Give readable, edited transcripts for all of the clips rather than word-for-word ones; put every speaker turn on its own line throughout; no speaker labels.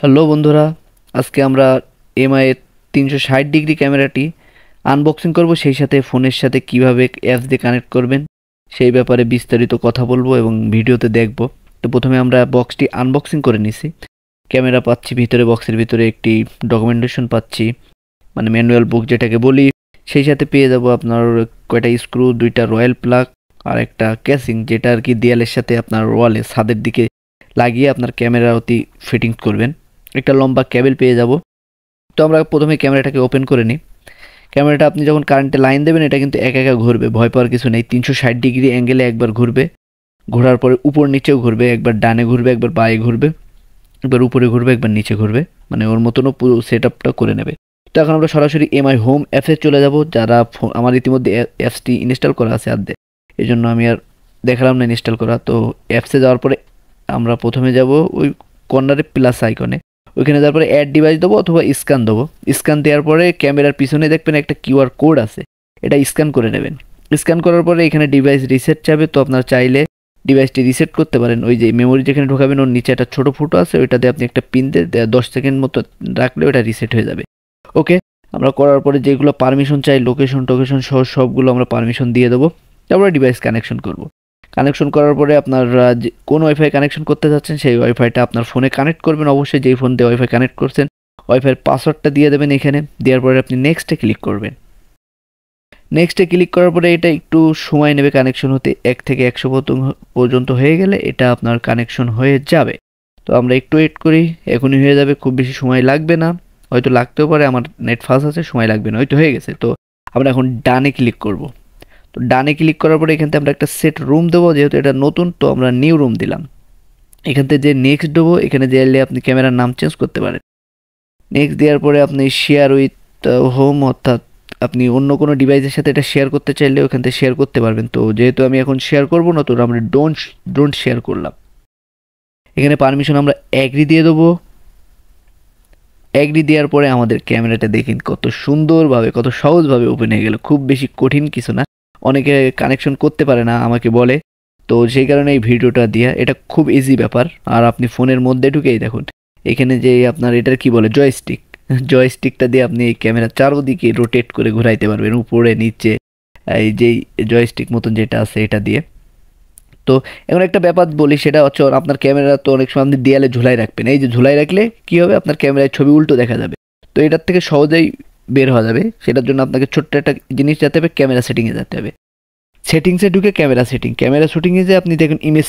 Hello বন্ধুরা, আজকে আমরা এমআই 360 ডিগ্রি ক্যামেরাটি আনবক্সিং করব, সেই সাথে ফোনের সাথে কিভাবে অ্যাপস দিয়ে কানেক্ট করবেন সেই ব্যাপারে বিস্তারিত কথা বলবো এবং ভিডিওতে দেখব। তো প্রথমে আমরা বক্সটি আনবক্সিং করে নিছি। ক্যামেরা পাচ্ছি ভিতরে, বক্সের ভিতরে একটি ডকুমেন্টেশন পাচ্ছি, মানে ম্যানুয়াল বুক যেটাকে বলি। সেই সাথে পেয়ে যাব আপনার কয়টা স্ক্রু, দুইটা রয়্যাল প্লাগ আর একটা ক্যাসিং, যেটা আর কি দেয়ালের সাথে আপনার ওয়ালে ছাদের দিকে লাগিয়ে আপনার ক্যামেরা অতি ফিটিংস করবেন। একটা লম্বা কেবল পেয়ে যাব। তো আমরা প্রথমে ক্যামেরাটাকে ওপেন করে নিই। ক্যামেরাটা আপনি যখন কারেন্টে লাইন দেবেন এটা কিন্তু একা একা ঘুরবে, ভয় পাওয়ার কিছু নেই। 360 ডিগ্রি অ্যাঙ্গেলে একবার ঘুরবে, ঘোরার পরে উপর নিচেও ঘুরবে, একবার ডানে ঘুরবে, একবার বাঁয়ে ঘুরবে, একবার উপরে ঘুরবে, একবার নিচে ঘুরবে, মানে ওর মতনও পুরো সেট আপটা করে নেবে। তো এখন আমরা সরাসরি এমআই হোম অ্যাপসে চলে যাব। যারা আমার ইতিমধ্যে অ্যাপসটি ইনস্টল করা আছে আদ্যে, এই জন্য আমি আর দেখালাম না ইনস্টল করা। তো অ্যাপসে যাওয়ার পরে আমরা প্রথমে যাব ওই কর্নারে প্লাস আইকনে, ওইখানে যাওয়ার পরে অ্যাড ডিভাইস দেবো অথবা স্ক্যান দেবো। স্ক্যান দেওয়ার পরে ক্যামেরার পিছনে দেখবেন একটা কিউআর কোড আছে, এটা স্ক্যান করে নেবেন। স্ক্যান করার পরে এখানে ডিভাইস রিসেট চাবে, তো আপনার চাইলে ডিভাইসটি রিসেট করতে পারেন। ওই যে মেমোরি যেখানে ঢোকাবেন ওর নিচে একটা ছোটো ফুটো আছে, ওইটাতে আপনি একটা পিন দিয়ে 10 সেকেন্ড মতো রাখলে ওটা রিসেট হয়ে যাবে। ওকে, আমরা করার পরে যেগুলো পারমিশন চাই, লোকেশন সহ সবগুলো আমরা পারমিশন দিয়ে দেবো। তারপরে ডিভাইস কানেকশন করব। কানেকশন করার পরে আপনার যে কোন ওয়াইফাই কানেকশন করতে যাচ্ছেন সেই ওয়াইফাইটা আপনার ফোনে কানেক্ট করবেন। অবশ্যই যেই ফোন দিয়ে ওয়াইফাই কানেক্ট করছেন ওয়াইফাইয়ের পাসওয়ার্ডটা দিয়ে দেবেন এখানে। দেওয়ার পরে আপনি নেক্সটে ক্লিক করবেন। নেক্সটে ক্লিক করার পরে এটা একটু সময় নেবে কানেকশন হতে, 1 থেকে 100 পর্যন্ত হয়ে গেলে এটা আপনার কানেকশন হয়ে যাবে। তো আমরা একটু ওয়েট করি, এখনই হয়ে যাবে, খুব বেশি সময় লাগবে না, হয়তো লাগতেও পারে, আমার নেট ফাস্ট আছে, সময় লাগবে না, হয়তো হয়ে গেছে। তো আমরা এখন ডানে ক্লিক করব। তো ডানে ক্লিক করার পরে এখান থেকে আমরা একটা সেট রুম দেবো, যেহেতু এটা নতুন তো আমরা নিউ রুম দিলাম। এখান থেকে যে নেক্সট দেবো, এখানে যে আপনি ক্যামেরার নাম চেঞ্জ করতে পারেন। নেক্সট দেওয়ার পরে আপনি শেয়ার উইথ হোম, অর্থাৎ আপনি অন্য কোনো ডিভাইসের সাথে এটা শেয়ার করতে চাইলে ওখান থেকে শেয়ার করতে পারবেন। তো যেহেতু আমি এখন শেয়ার করবো না, তো আমরা ডোন্ট শেয়ার করলাম। এখানে পারমিশন আমরা অ্যাগ্রি দিয়ে দেবো। অ্যাগ্রি দেওয়ার পরে আমাদের ক্যামেরাটা দেখেন কত সুন্দরভাবে, কত সহজভাবে ওপেন হয়ে গেল। খুব বেশি কঠিন কিছু না, অনেকে কানেকশন করতে পারে না আমাকে বলে, তো সেই কারণে এই ভিডিওটা দিয়া, এটা খুব ইজি ব্যাপার। আর আপনি ফোনের মধ্যে ঢুকেই দেখুন এখানে যে আপনার এটার কি বলে, জয়স্টিক, জয়স্টিকটা দিয়ে আপনি এই ক্যামেরা চারদিকে রোটেট করে ঘোরাইতে পারবেন, উপরে নিচে, এই যেই জয়স্টিক মতন যেটা আছে এটা দিয়ে। তো এখন একটা ব্যাপার বলি, সেটা হচ্ছে আপনার ক্যামেরা তো অনেক সময় আপনি দেয়ালে ঝুলাই রাখবেন, এই যে ঝুলাই রাখলে কী হবে, আপনার ক্যামেরায় ছবি উল্টো দেখা যাবে। তো এটার থেকে সহজেই বের হওয়া যাবে, সেটার জন্য আপনাকে ছোট্ট একটা জিনিস যেতে হবে, ক্যামেরা সেটিংয়ে যেতে হবে। সেটিংসে ঢুকে ক্যামেরা সেটিংয়ে যে আপনি দেখুন ইমেজ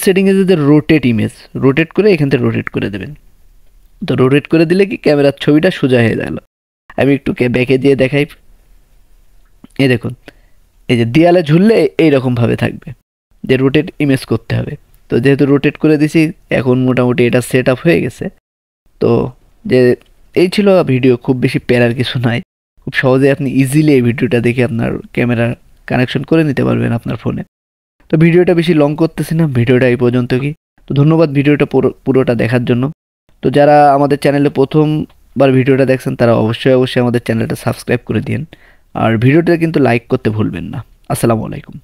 সেটিংয়ে যে রোটেট ইমেজ, রোটেট করে এখান থেকে রোটেট করে দেবেন। তো রোটেট করে দিলে কি ক্যামেরার ছবিটা সোজা হয়ে গেল। আমি একটু ব্যাকে দিয়ে দেখাই, এই দেখুন, এই যে দেয়ালে ঝুললে এইরকমভাবে থাকবে, যে রোটেট ইমেজ করতে হবে। তো যেহেতু রোটেট করে দিছি, এখন মোটামুটি এটা সেট আপ হয়ে গেছে। তো যে এই ছিল ভিডিও, খুব বেশি প্যারার কিছু নাই, খুব সহজে আপনি ইজিলি এই ভিডিওটা দেখে আপনার ক্যামেরা কানেকশন করে নিতে পারবেন আপনার ফোনে। তো ভিডিওটা বেশি লং করতেছি না, ভিডিওটা এই পর্যন্ত কি। তো ধন্যবাদ ভিডিওটা পুরোটা দেখার জন্য। তো যারা আমাদের চ্যানেলে প্রথমবার ভিডিওটা দেখছেন তারা অবশ্যই আমাদের চ্যানেলটা সাবস্ক্রাইব করে দিন, আর ভিডিওটা কিন্তু লাইক করতে ভুলবেন না। আসসালামু আলাইকুম।